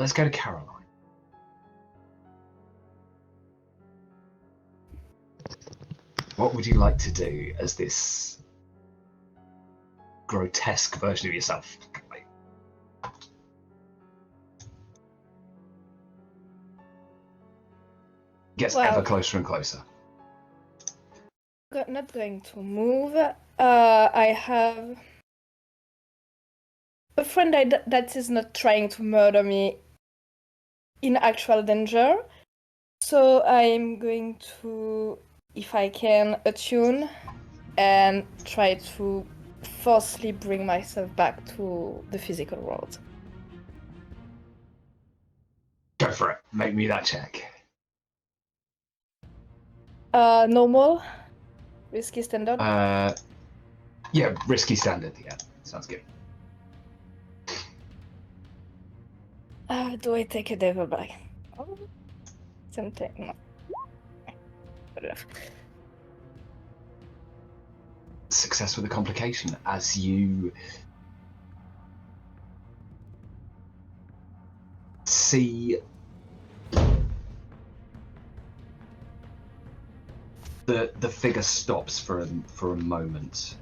let's go to Caroline. What would you like to do as this grotesque version of yourself gets ever closer and closer? Not going to move. I have a friend that is not trying to murder me in actual danger. So I'm going to, if I can, attune and try to forcefully bring myself back to the physical world. Go for it. Make me that check. Normal? Risky standard? Yeah, risky standard. Yeah, sounds good. Do I take a devil bag? Oh, something. No. Good enough. Success with a complication as you see the figure stops for a moment.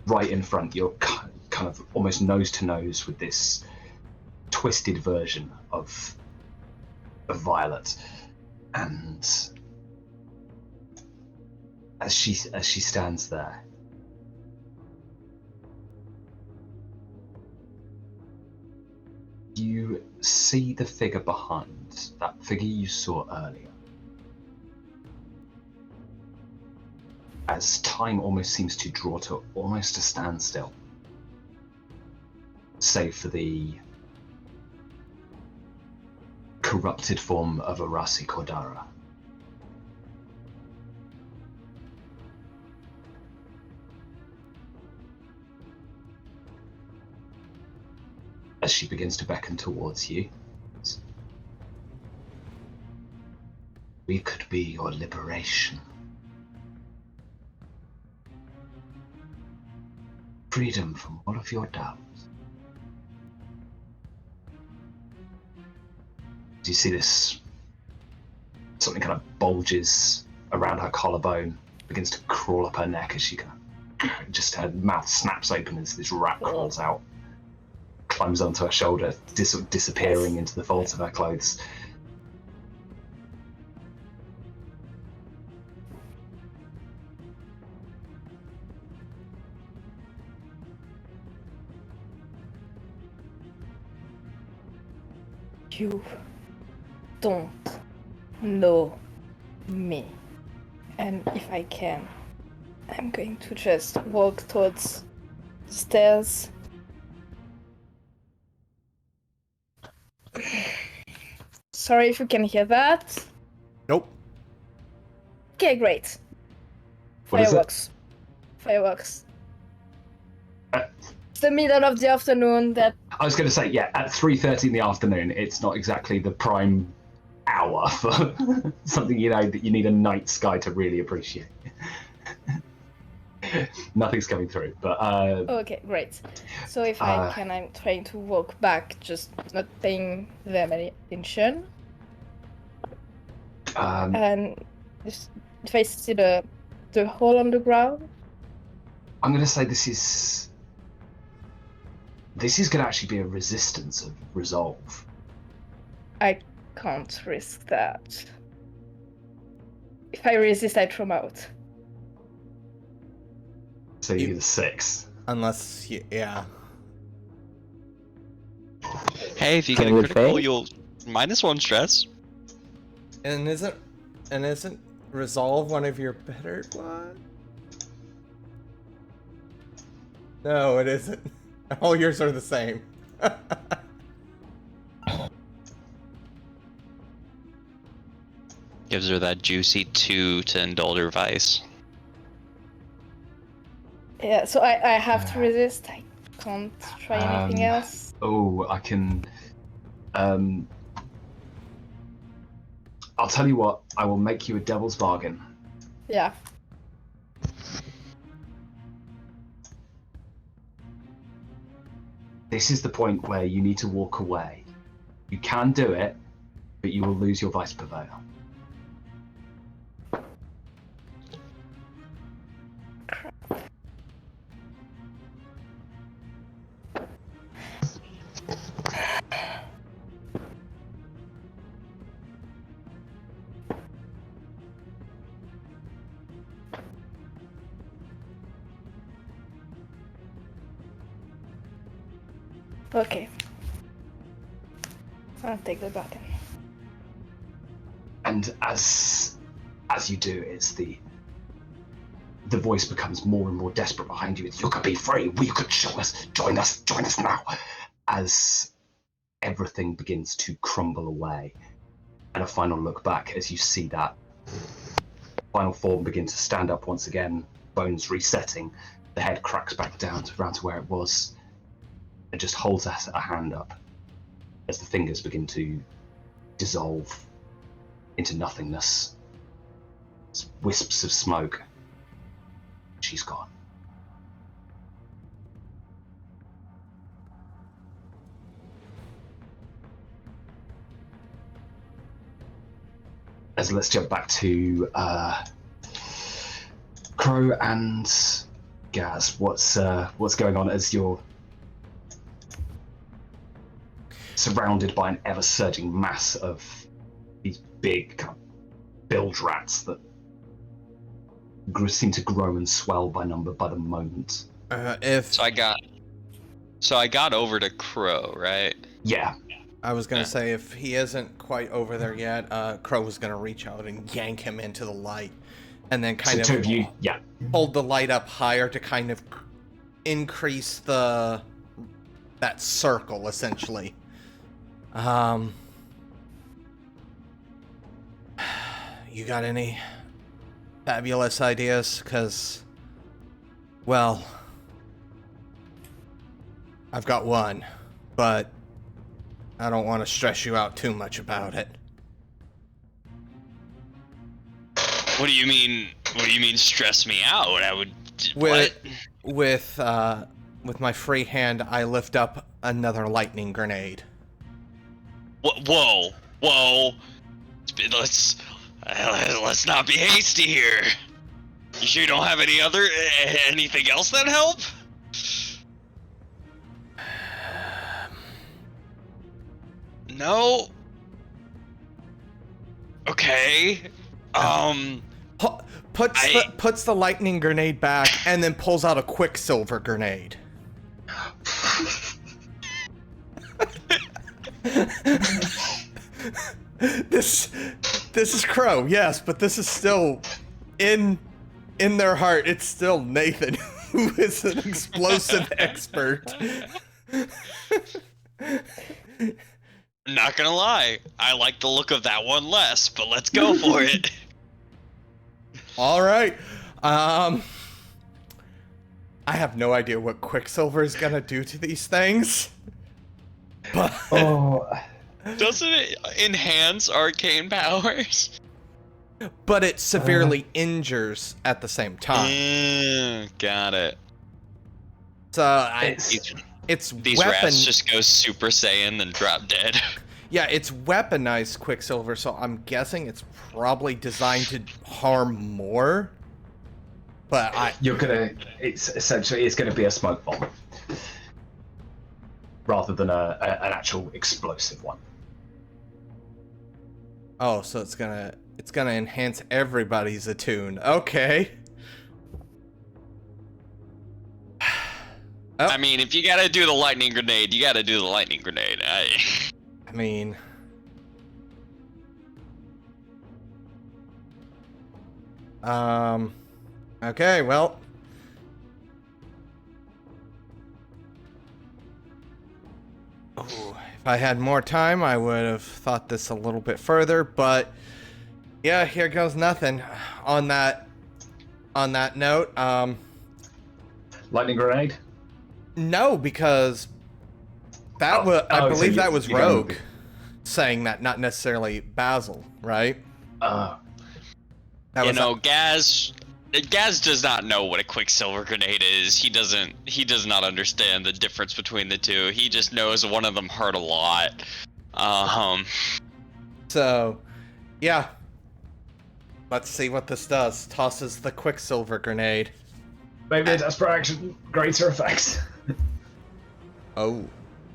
Right in front, you're kind of almost nose to nose with this twisted version of Violet, and as she stands there, you see the figure behind, that figure you saw earlier. As time almost seems to draw to almost a standstill, save for the corrupted form of Arasi Cordara. As she begins to beckon towards you, we could be your liberation. Freedom from all of your doubts. Do you see this? Something kind of bulges around her collarbone, begins to crawl up her neck as she kind of, just her mouth snaps open as this rat crawls out, climbs onto her shoulder, disappearing into the folds of her clothes. You don't know me. And if I can, I'm going to just walk towards the stairs. Sorry if you can hear that. Nope. Okay, great. What is it? Fireworks. Fireworks. It's the middle of the afternoon. That I was going to say, yeah, at 3:30 in the afternoon, it's not exactly the prime hour for something, you know, that you need a night sky to really appreciate. Nothing's coming through, but okay, great. So if I can, I'm trying to walk back, just not paying them any attention. And if I see the hole on the ground, I'm going to say this is going to actually be a resistance of resolve. I can't risk that. If I resist, I throw 'em out. So you get a 6. Unless, yeah. Hey, if you get a critical, you'll -1 stress. And isn't resolve one of your better ones? No, it isn't. All yours are the same. Gives her that juicy 2 to indulge her vice. Yeah, so I have to resist. I can't try anything else. Oh, I can. I'll tell you what. I will make you a devil's bargain. Yeah. this is the point where you need to walk away. You can do it, but you will lose your vice purveyor. Okay. I'll take the button. And as you do, it's the voice becomes more and more desperate behind you. It's, you could be free. We could show us. Join us now. As everything begins to crumble away, and a final look back as you see that final form begin to stand up once again, bones resetting, the head cracks back down around to where it was, and just holds a hand up as the fingers begin to dissolve into nothingness. It's wisps of smoke. She's gone. As let's jump back to Crow and Gaz. What's going on as you're surrounded by an ever-surging mass of these big kind of bilge rats that seem to grow and swell by number by the moment. So I got over to Crow, right? Yeah. I was gonna say, if he isn't quite over there yet, Crow was gonna reach out and yank him into the light, and then kind of two of you, hold the light up higher to kind of increase that circle, essentially. You got any fabulous ideas? Because, well, I've got one, but I don't want to stress you out too much about it. What do you mean? What do you mean stress me out? I would. With my free hand, I lift up another lightning grenade. Whoa! Let's not be hasty here. You sure you don't have anything else that'd help? No. Okay. Puts the lightning grenade back and then pulls out a quicksilver grenade. This is Crow, yes, but this is still in their heart. It's still Nathan, who is an explosive expert. Not gonna lie, I like the look of that one less, but let's go for it. All right. I have no idea what Quicksilver is gonna do to these things. But doesn't it enhance arcane powers? But it severely injures at the same time. Got it. So it's these rats just go Super Saiyan and drop dead. Yeah, it's weaponized Quicksilver, so I'm guessing it's probably designed to harm more. But it's gonna be a smoke bomb rather than an actual explosive one. Oh, so it's gonna enhance everybody's attune. Okay. Oh. I mean, if you gotta do the lightning grenade, you gotta do the lightning grenade. I mean... Okay, well... Ooh, if I had more time, I would have thought this a little bit further, but... Yeah, here goes nothing. On that note, Lightning grenade? No, because I believe that was Rogue saying that, not necessarily Basil, right? Gaz, Gaz does not know what a quicksilver grenade is. He does not understand the difference between the two. He just knows one of them hurt a lot. So, yeah. Let's see what this does. Tosses the quicksilver grenade. Maybe a desperate action, greater effect. Oh,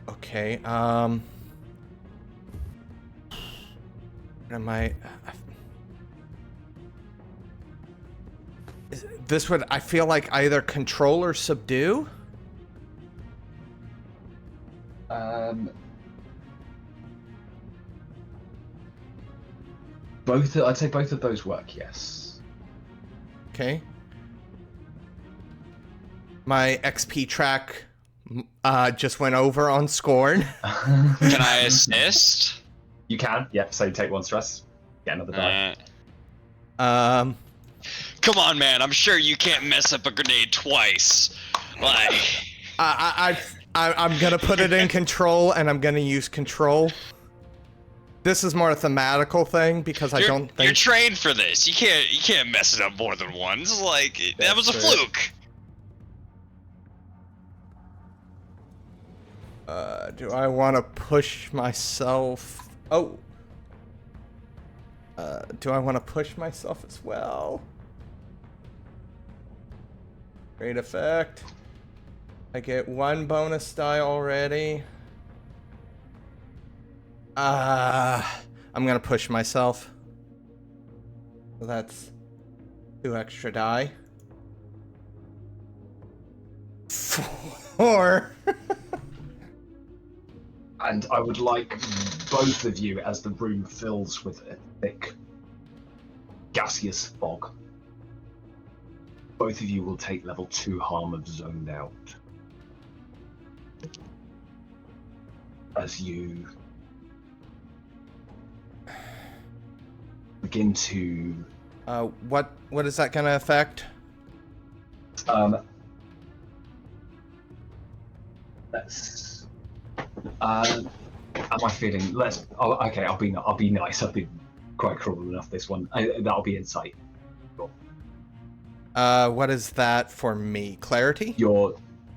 okay. Am I? This would, I feel like, either control or subdue. Both. I'd say both of those work. Yes. Okay. My XP track just went over on Scorn. Can I assist? You can. Yeah. So you take 1 stress. Get another die. Come on, man. I'm sure you can't mess up a grenade twice. Like. I'm gonna put it in control, and I'm gonna use control. This is more a thematical thing because I don't think you're trained for this. You can't mess it up more than once. Like that was a fluke. Do I want to push myself? Oh. Do I want to push myself as well? Great effect. I get 1 bonus die already. I'm gonna push myself. So that's 2 extra die. 4. And I would like both of you, as the room fills with a thick, gaseous fog, both of you will take level 2 harm of zoned out. As you begin to... what is that gonna affect? Let's... am I feeling... Let's... Oh, okay, I'll be nice. I've been quite cruel enough this one. That'll be insight. Cool. What is that for me? Clarity?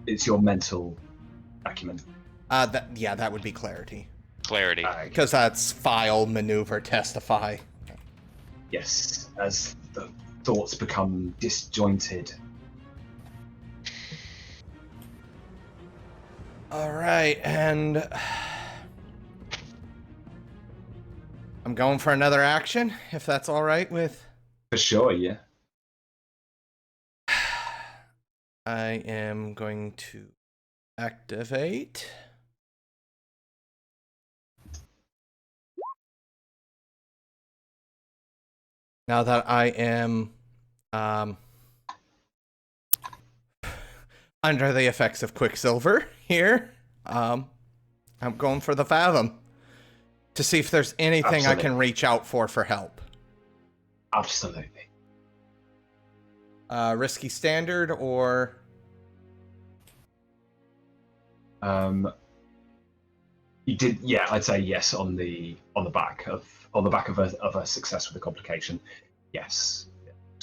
It's your mental acumen. That would be clarity. Clarity. Because that's file, maneuver, testify. Yes, as the thoughts become disjointed. Alright, and... I'm going for another action, if that's alright with... For sure, yeah. I am going to activate... Now that I am under the effects of Quicksilver here, I'm going for the Fathom to see if there's anything I can reach out for help. Absolutely. Risky standard or... You did, yeah. I'd say yes on the back of a success with a complication. Yes.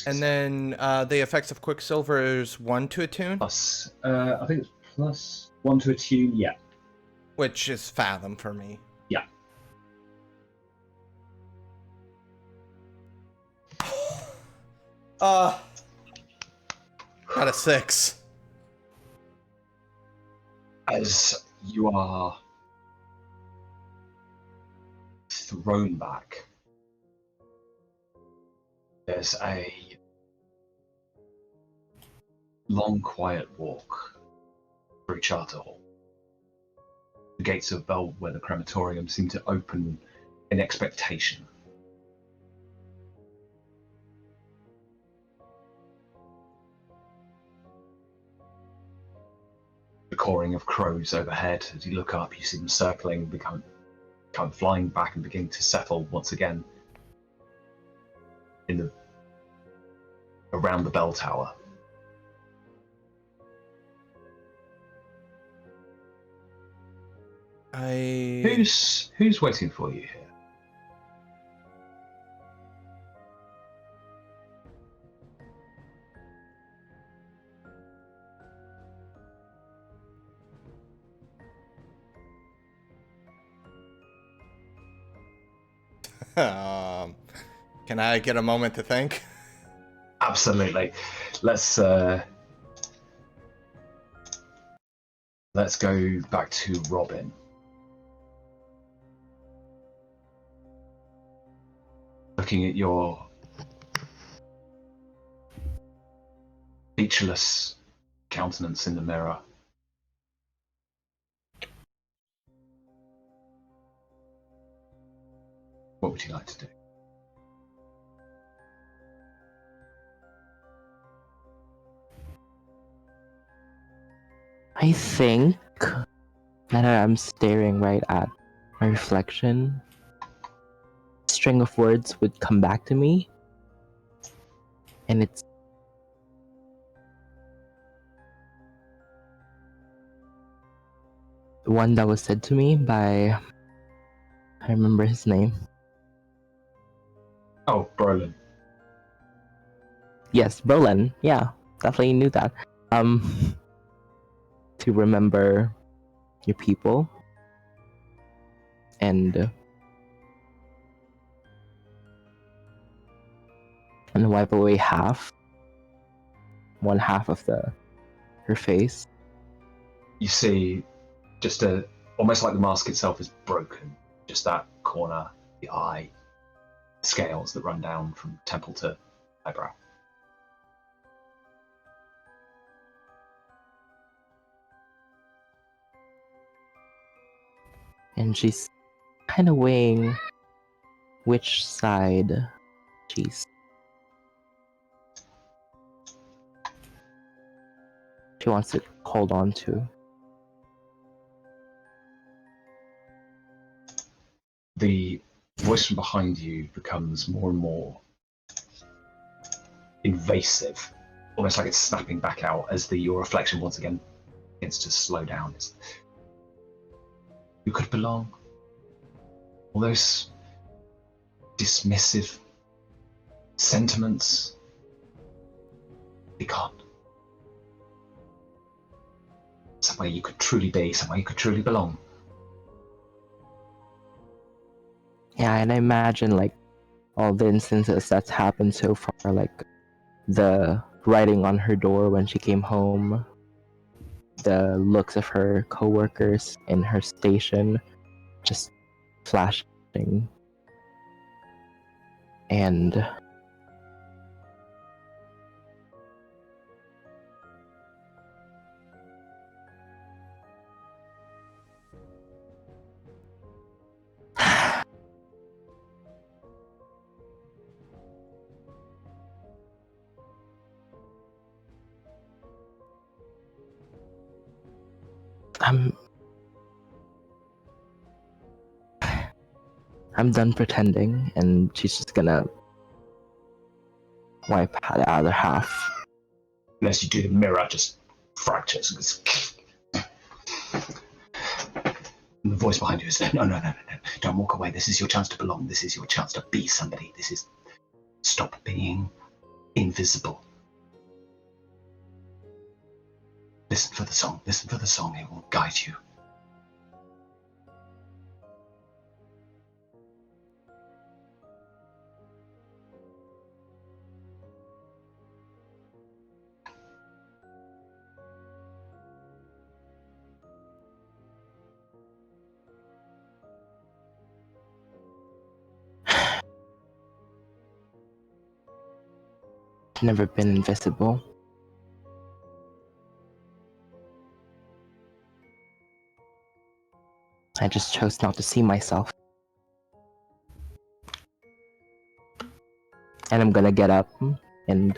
And then the effects of Quicksilver is 1 to attune? Plus, I think it's plus 1 to attune, yeah. Which is Fathom for me. Yeah. Got a 6. As you are thrown back, there's a long, quiet walk through Charter Hall. The gates of Bellwether Crematorium seem to open in expectation. The cawing of crows overhead. As you look up, you see them circling, become flying back and begin to settle once again around the bell tower. Who's waiting for you here? Can I get a moment to think? Absolutely. Let's go back to Robyn. Looking at your featureless countenance in the mirror. What would you like to do? I think that I'm staring right at my reflection. A string of words would come back to me, and it's the one that was said to me by, I remember his name. Oh, Brolin. Yes, Brolin. Yeah, definitely knew that. To remember your people and wipe away one half of her face. You see just almost like the mask itself is broken. Just that corner, the eye, scales that run down from temple to eyebrow. And she's kind of weighing which side she's she wants to hold on to. The voice from behind you becomes more and more invasive, almost like it's snapping back out as your reflection once again begins to slow down. You could belong. All those dismissive sentiments, they can't. Somewhere you could truly be, somewhere you could truly belong. Yeah, and I imagine like all the instances that's happened so far, like the writing on her door when she came home, the looks of her co-workers in her station just flashing, and I'm done pretending, and she's just gonna wipe the other half. And as you do, the mirror just fractures. And the voice behind you is saying, no, don't walk away. This is your chance to belong. This is your chance to be somebody. Stop being invisible. Listen for the song. Listen for the song. It will guide you. I've never been invisible. I just chose not to see myself. And I'm gonna get up and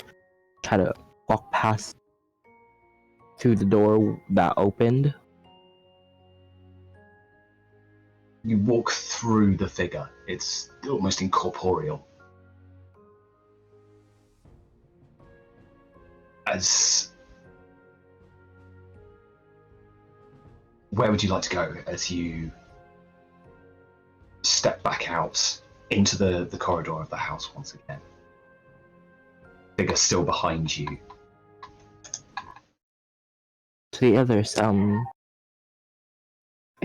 try to walk past through the door that opened. You walk through the figure. It's almost incorporeal. Where would you like to go as you step back out into the corridor of the house once again? Figure still behind you. To the others, I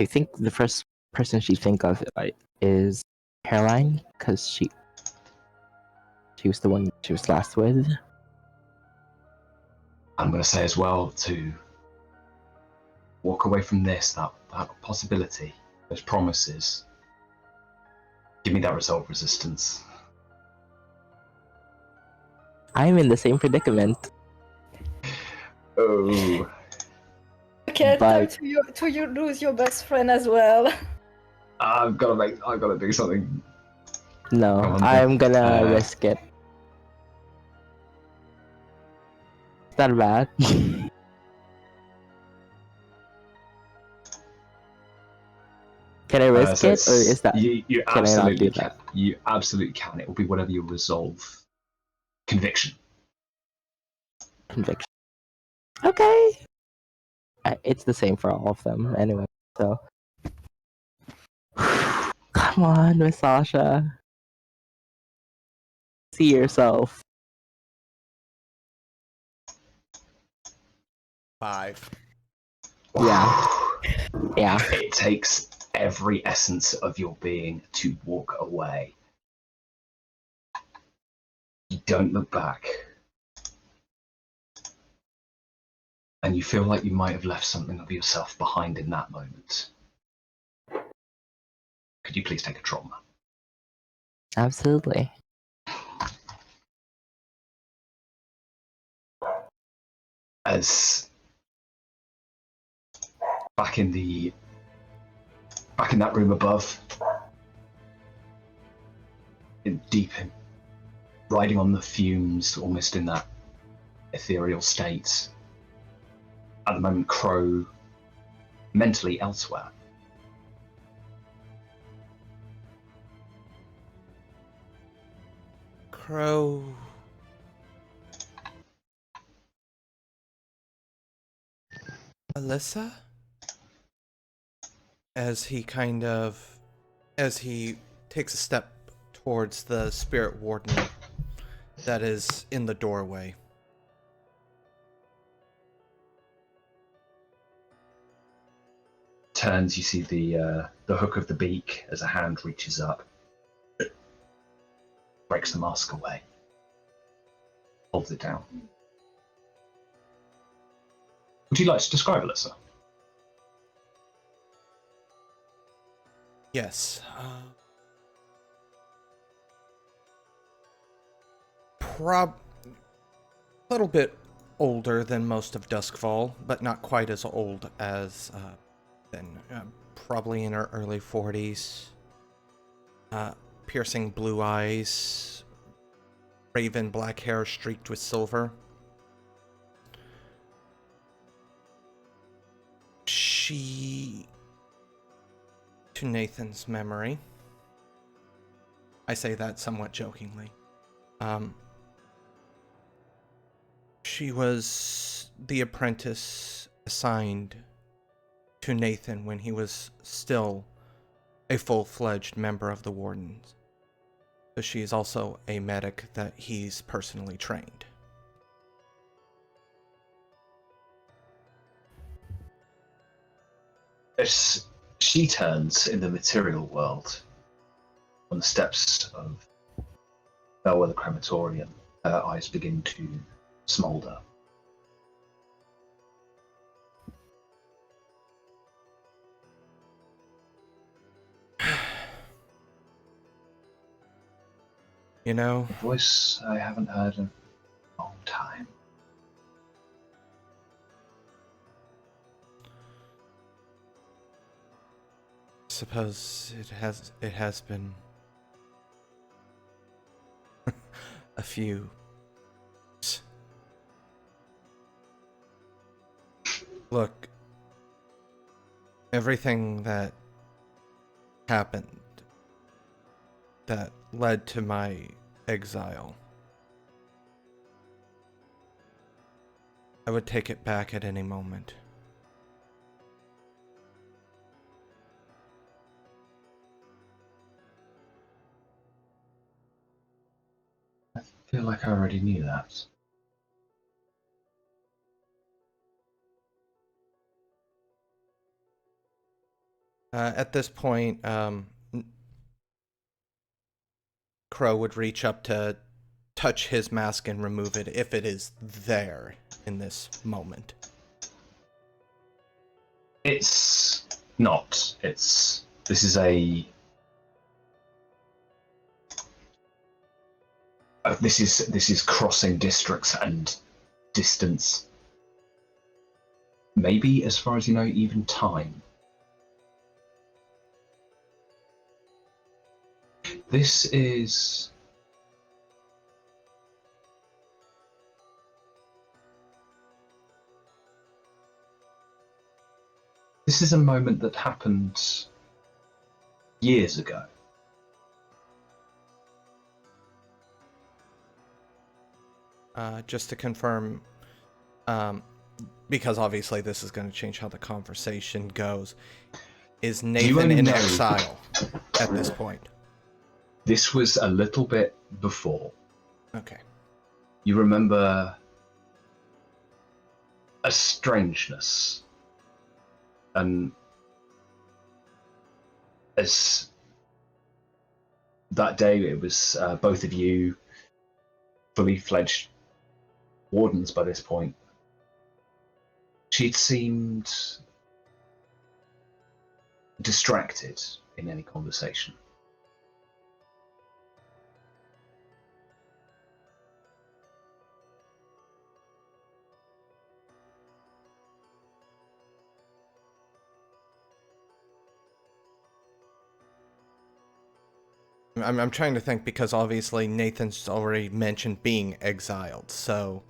think the first person she think of is Caroline, because she was the one she was last with. I'm going to say as well to walk away from this, that possibility, those promises. Give me that result resistance. I'm in the same predicament. Oh. Okay, But- time to you lose your best friend as well. I've got to do something. No, Come on, I'm then. gonna risk it. Is that bad? Can I risk So it, or is that you can I not do absolutely that? can. You absolutely can. It will be whatever your resolve. Conviction. Conviction? Okay. It's the same for all of them anyway. So, come on, Miss Sasha. See yourself. 5. Yeah. Yeah. It takes every essence of your being to walk away. You don't look back. And you feel like you might have left something of yourself behind in that moment. Could you please take a trauma? Absolutely. As back in that room above, riding on the fumes, almost in that ethereal state. At the moment, Crow mentally elsewhere. Crow. Alyssa? As he takes a step towards the spirit warden that is in the doorway. Turns, you see the hook of the beak as a hand reaches up, breaks the mask away, holds it down. Would you like to describe Alyssa? Yes. A little bit older than most of Duskfall, but not quite as old as then. Probably in her early 40s. Piercing blue eyes, raven black hair streaked with silver. She, to Nathan's memory, I say that somewhat jokingly, she was the apprentice assigned to Nathan when he was still a full-fledged member of the Wardens. So she is also a medic that he's personally trained. As she turns in the material world on the steps of Bellwether Crematorium, her eyes begin to smoulder. You know, A voice I haven't heard in a long time. suppose it has been a few. Look, everything that happened that led to my exile, I would take it back at any moment. I feel like I already knew that. At this point, Crow would reach up to touch his mask and remove it if it is there in this moment. It's not. This is a. This is crossing districts and distance. Maybe, as far as you know, even time. This is. This is a moment that happened years ago. Just to confirm, because obviously this is going to change how the conversation goes, is Nathan in exile at this point? This was a little bit before. Okay. You remember a strangeness. And as that day, it was both of you fully fledged wardens by this point. She'd seemed distracted in any conversation. I'm trying to think because obviously Nathan's already mentioned being exiled, so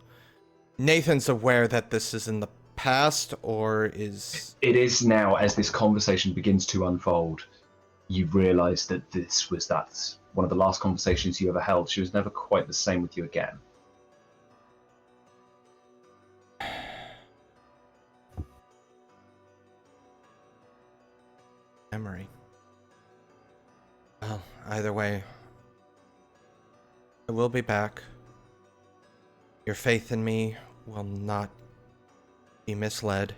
Nathan's aware that this is in the past, or is... It is now, as this conversation begins to unfold, you realise that this was one of the last conversations you ever held. She was never quite the same with you again. Memory. Well, either way, I will be back. Your faith in me will not be misled.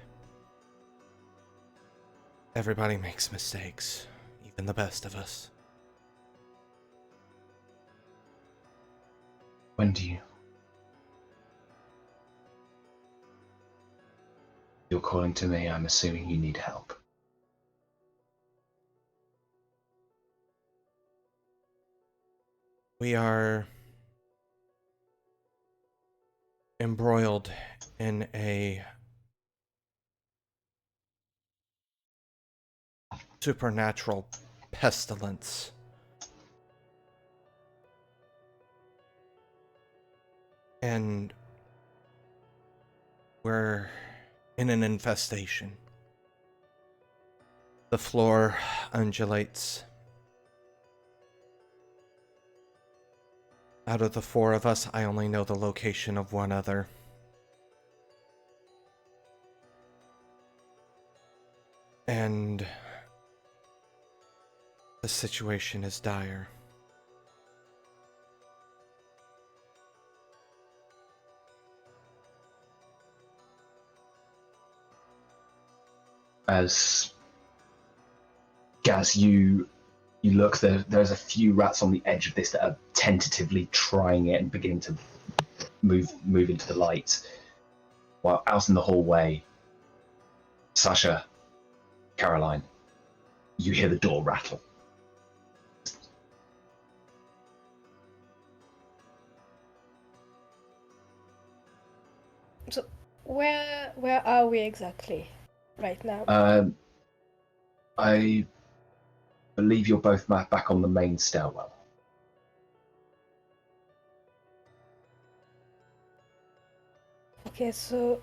Everybody makes mistakes, even the best of us. When do you? You're calling to me, I'm assuming you need help. We are embroiled in a supernatural pestilence. And we're in an infestation. The floor undulates. Out of the four of us, I only know the location of one other. And the situation is dire. As Gaz, you look, there's a few rats on the edge of this that are tentatively trying it and beginning to move into the light. While out in the hallway, Sasha, Caroline, you hear the door rattle. So where are we exactly right now? I believe you're both back on the main stairwell. Okay, so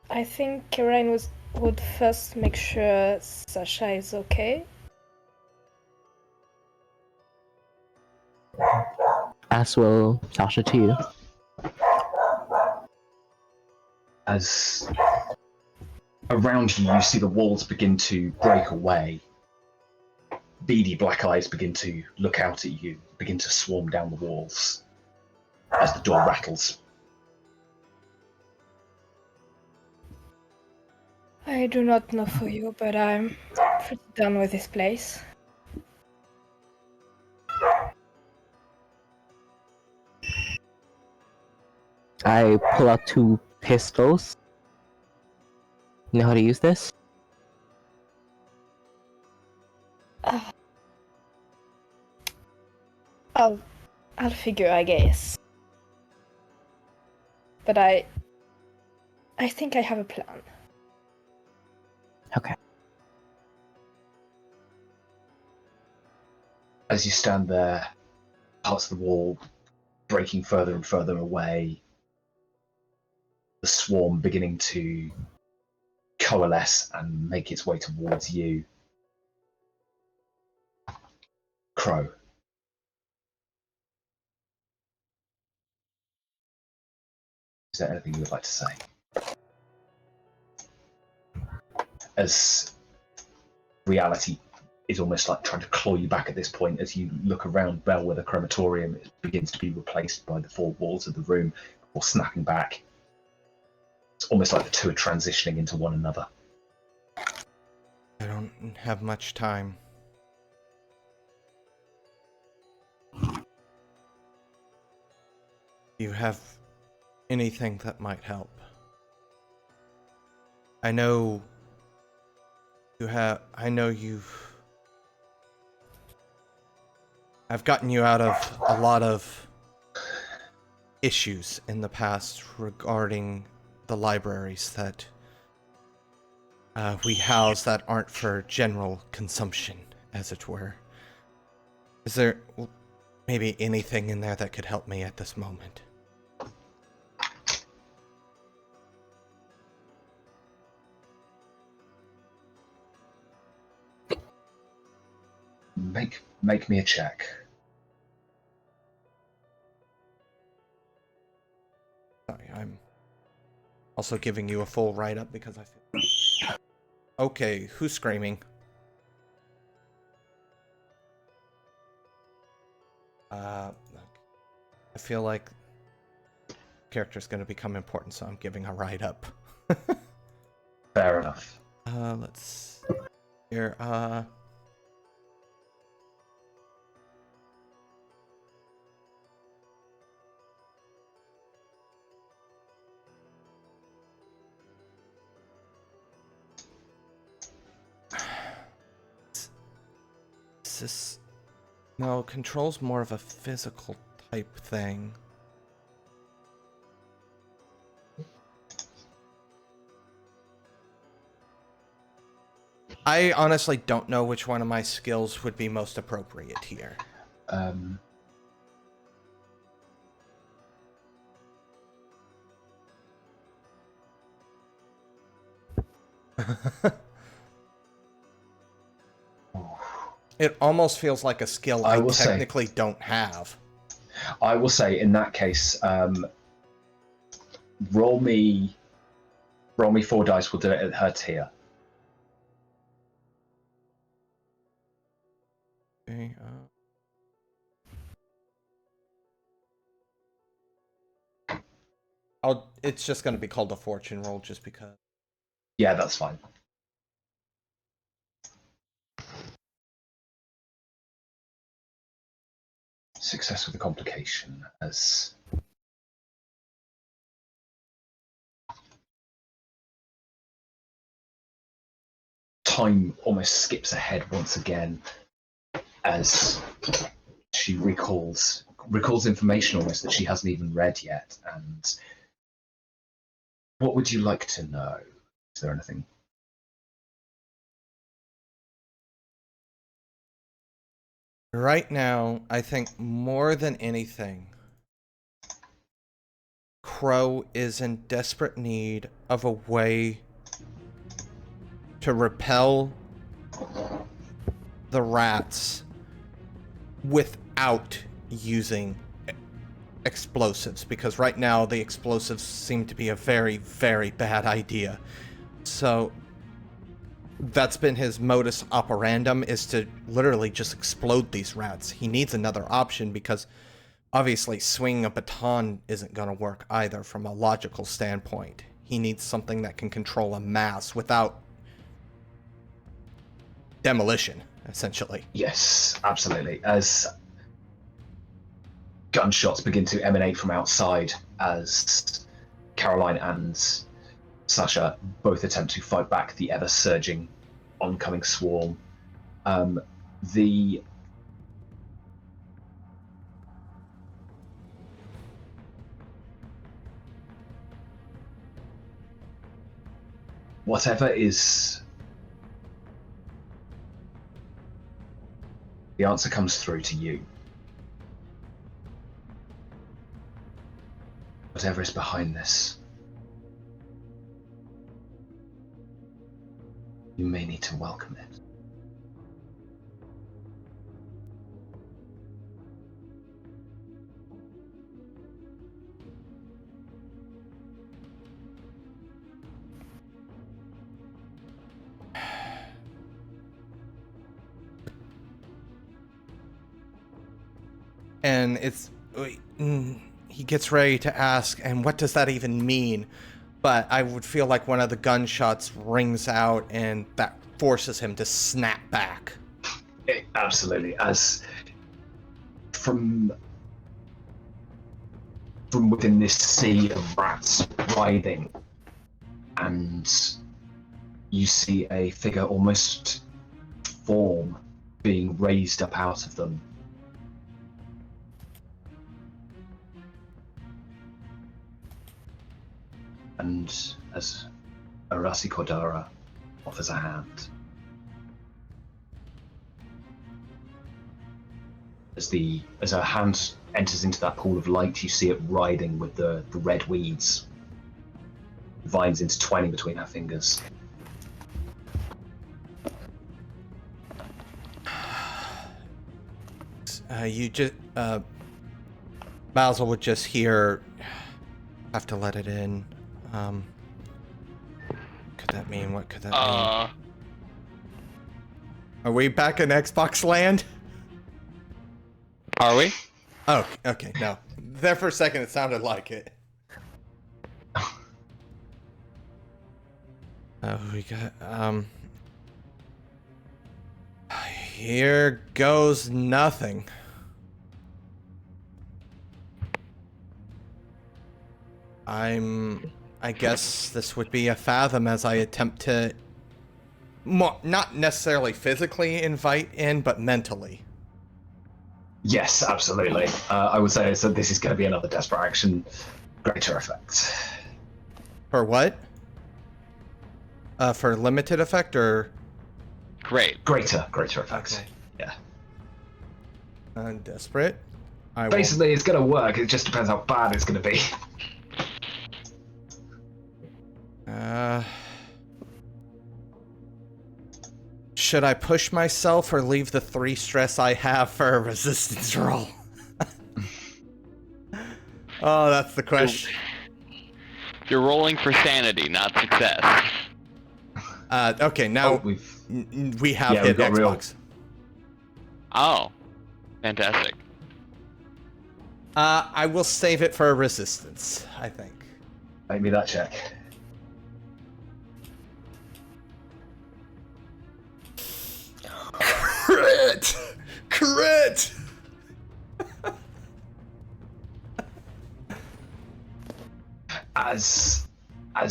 I think Caroline would first make sure Sasha is okay. As will Sasha too. As around you see the walls begin to break away, beady black eyes begin to look out at you, begin to swarm down the walls as the door rattles. I do not know for you, but I'm pretty done with this place. I pull out 2 pistols. You know how to use this? I'll figure, I guess. But I think I have a plan. Okay. As you stand there, parts of the wall breaking further and further away, the swarm beginning to coalesce and make its way towards you. Crow. Is there anything you would like to say? As reality is almost like trying to claw you back at this point, as you look around Bellwether Crematorium, it begins to be replaced by the 4 walls of the room before snapping back. It's almost like the two are transitioning into one another. I don't have much time. You have anything that might help? I know I've gotten you out of a lot of issues in the past regarding the libraries that we house that aren't for general consumption, as it were. Is there maybe anything in there that could help me at this moment? Make me a check. Sorry, I'm also giving you a full write-up because I feel... Okay, who's screaming? I feel like the character's gonna become important, so I'm giving a write-up. Fair enough. Let's... Here, This... No, control's more of a physical type thing. I honestly don't know which one of my skills would be most appropriate here. It almost feels like a skill I technically don't have. I will say, in that case, roll me 4 dice. We'll do it at her tier. Okay, it's just going to be called a fortune roll just because. Yeah, that's fine. Success with a complication, as time almost skips ahead once again as she recalls information almost that she hasn't even read yet. And what would you like to know? Is there anything? Right now, I think more than anything, Crow is in desperate need of a way to repel the rats without using explosives, because right now the explosives seem to be a very, very bad idea. So that's been his modus operandum, is to literally just explode these rats. He needs another option because obviously swinging a baton isn't going to work either from a logical standpoint. He needs something that can control a mass without demolition, essentially. Yes, absolutely. As gunshots begin to emanate from outside, as Caroline and Sasha both attempt to fight back the ever-surging oncoming swarm. The whatever is the answer comes through to you. Whatever is behind this, you may need to welcome it. And he gets ready to ask, and what does that even mean? But I would feel like one of the gunshots rings out, and that forces him to snap back. Absolutely, as from within this sea of rats writhing, and you see a figure almost form being raised up out of them. And as Arasi Cordara offers a hand, as her hand enters into that pool of light, you see it writhing with the red weeds, vines intertwining between her fingers. Basil would just hear, have to let it in. Could that mean? What could that mean? Are we back in Xbox land? Are we? Oh, okay, no. There for a second it sounded like it. We got, here goes nothing. I guess this would be a fathom as I attempt to, not necessarily physically invite in, but mentally. Yes, absolutely. I would say so. This is going to be another desperate action, greater effect. For what? For limited effect or? Greater effect. Okay. Yeah. Desperate. Basically, it's going to work. It just depends how bad it's going to be. Should I push myself or leave the 3 stress I have for a resistance roll? Oh, that's the question. You're rolling for sanity, not success. Okay, now we have hit Xbox. Oh, fantastic. I will save it for a resistance, I think. Make me that check. Crit! As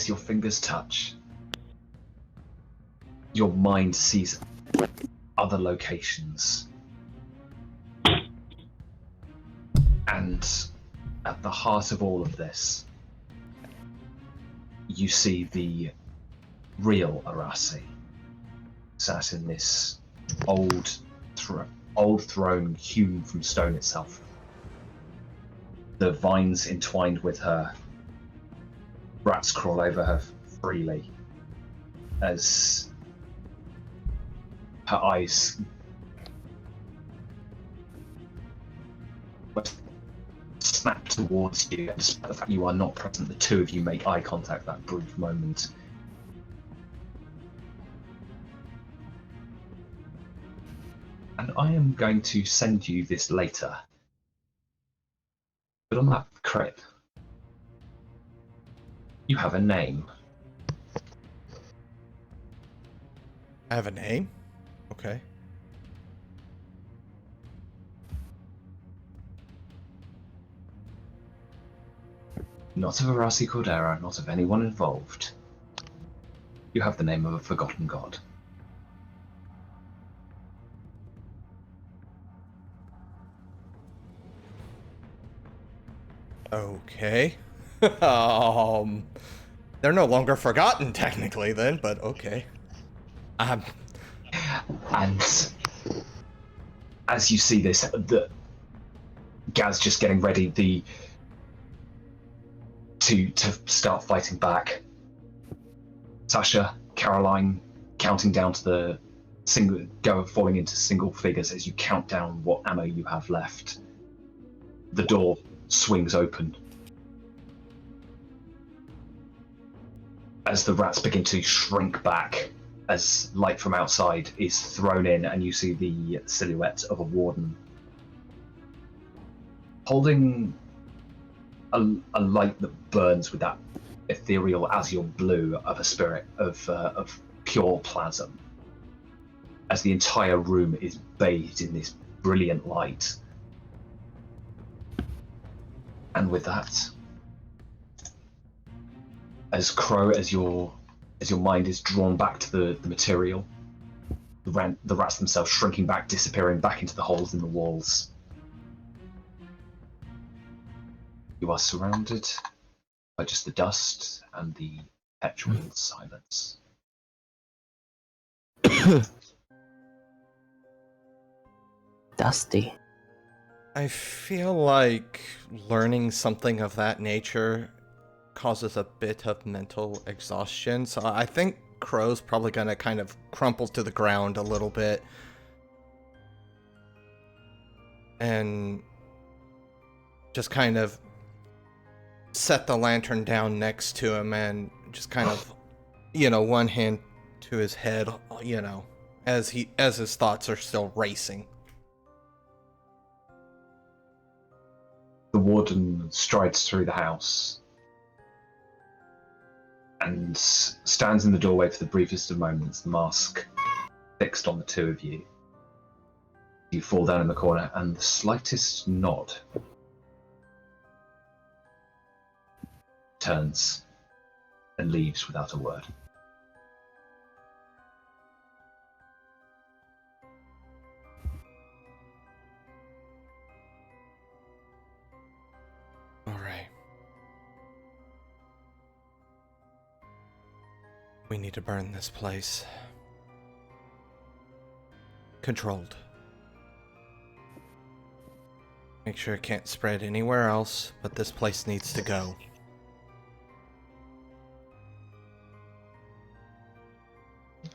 your fingers touch, your mind sees other locations. And at the heart of all of this, you see the real Arasi sat in this old throne hewn from stone itself. The vines entwined with her. Rats crawl over her freely as her eyes snap towards you, and despite the fact you are not present, the two of you make eye contact that brief moment. And I am going to send you this later. But on that crit, you have a name. I have a name? Okay. Not of Arasi Cordera, not of anyone involved. You have the name of a forgotten god. Okay. They're no longer forgotten technically then, but okay. And as you see this, Gaz just getting ready to start fighting back. Sasha, Caroline, counting down to the falling into single figures as you count down what ammo you have left. The door swings open as the rats begin to shrink back as light from outside is thrown in, and you see the silhouette of a warden holding a light that burns with that ethereal azure blue of a spirit of pure plasm, as the entire room is bathed in this brilliant light. And with that, as your mind is drawn back to the material, the rats themselves shrinking back, disappearing back into the holes in the walls. You are surrounded by just the dust and the perpetual silence. Dusty. I feel like learning something of that nature causes a bit of mental exhaustion, so I think Crow's probably gonna kind of crumple to the ground a little bit and just kind of set the lantern down next to him and just kind of, one hand to his head, as his thoughts are still racing. The warden strides through the house and stands in the doorway for the briefest of moments, the mask fixed on the two of you. You fall down in the corner, and the slightest nod turns and leaves without a word. All right. We need to burn this place. Controlled. Make sure it can't spread anywhere else, but this place needs to go.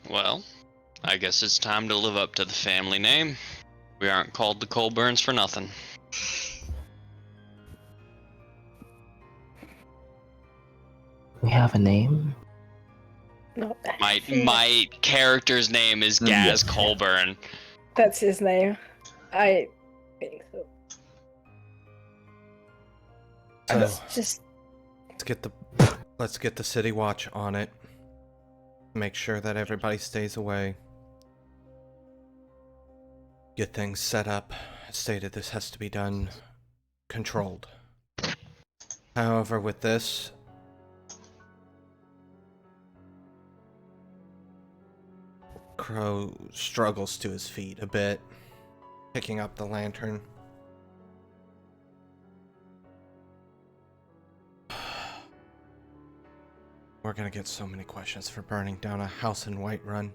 Well, I guess it's time to live up to the family name. We aren't called the Colburns for nothing. We have a name? No, My character's name is Gaz Colburn. that's his name. I think so. So, Just let's get the city watch on it. Make sure that everybody stays away. Get things set up. As stated, this has to be done controlled. However, with this, Crow struggles to his feet a bit, picking up the lantern. We're gonna get so many questions for burning down a house in Whiterun.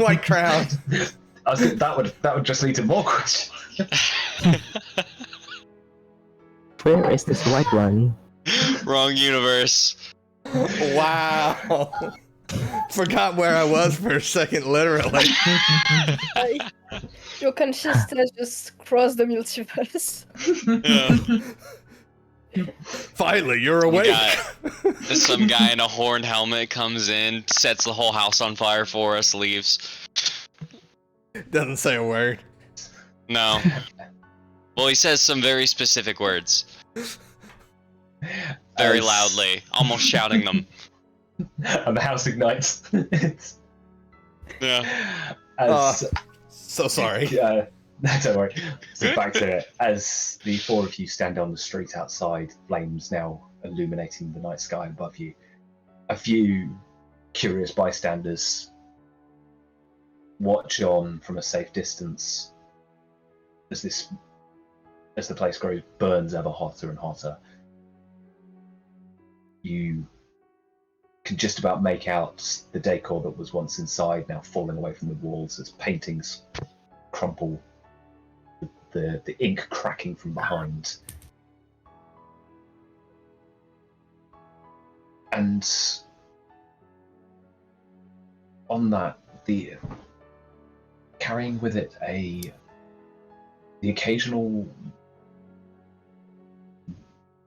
White Crown. I think that would just lead to more questions. Where is this white one? Wrong universe. Wow. Forgot where I was for a second, literally. your consciousness just crossed the multiverse. Yeah. Finally, you're awake. Some guy in a horned helmet comes in, sets the whole house on fire for us, leaves. Doesn't say a word. No. Well, he says some very specific words. Very loudly, almost shouting them. And the house ignites. Yeah. As So sorry. No, don't worry. So back to it. As the four of you stand on the street outside, flames now illuminating the night sky above you, a few curious bystanders watch on from a safe distance as the place burns ever hotter and hotter. You can just about make out the decor that was once inside now falling away from the walls as paintings crumple, the ink cracking from behind. And on that, carrying with it the occasional,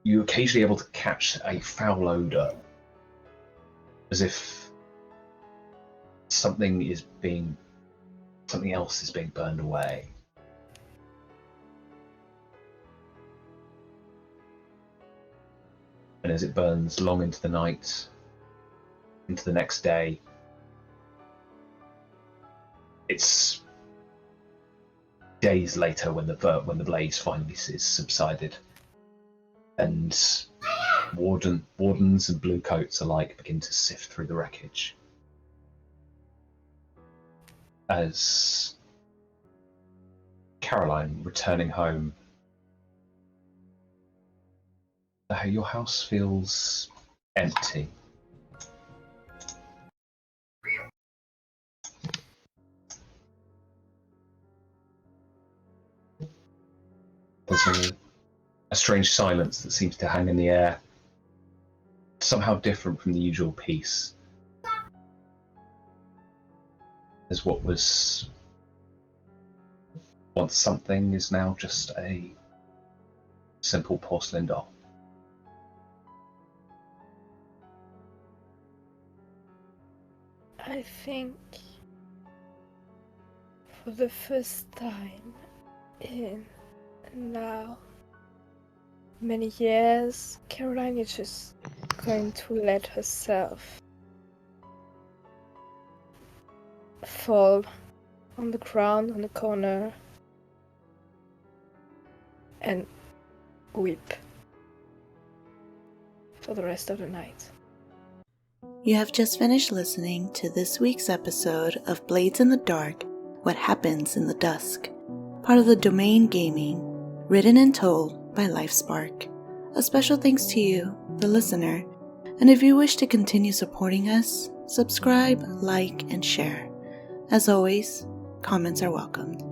you're occasionally able to catch a foul odor, as if something else is being burned away. And as it burns long into the night, into the next day, it's days later when the blaze finally is subsided, and wardens and bluecoats alike begin to sift through the wreckage. As Caroline, returning home, your house feels empty. There's a strange silence that seems to hang in the air, somehow different from the usual peace. As what was once something is now just a simple porcelain doll. I think for the first time in now many years, Caroline is just going to let herself fall on the ground on the corner and weep for the rest of the night. You have just finished listening to this week's episode of Blades in the Dark, What Happens in the Dusk, part of the Domain Gaming, written and told by Livespark. A special thanks to you, the listener, and if you wish to continue supporting us, subscribe, like, and share. As always, comments are welcomed.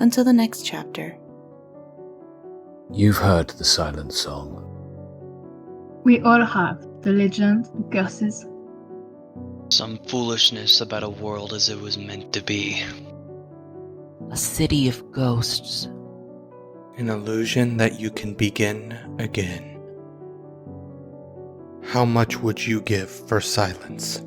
Until the next chapter. You've heard the Silent Song. We all have the legend, the curses. Some foolishness about a world as it was meant to be. A city of ghosts. An illusion that you can begin again. How much would you give for silence?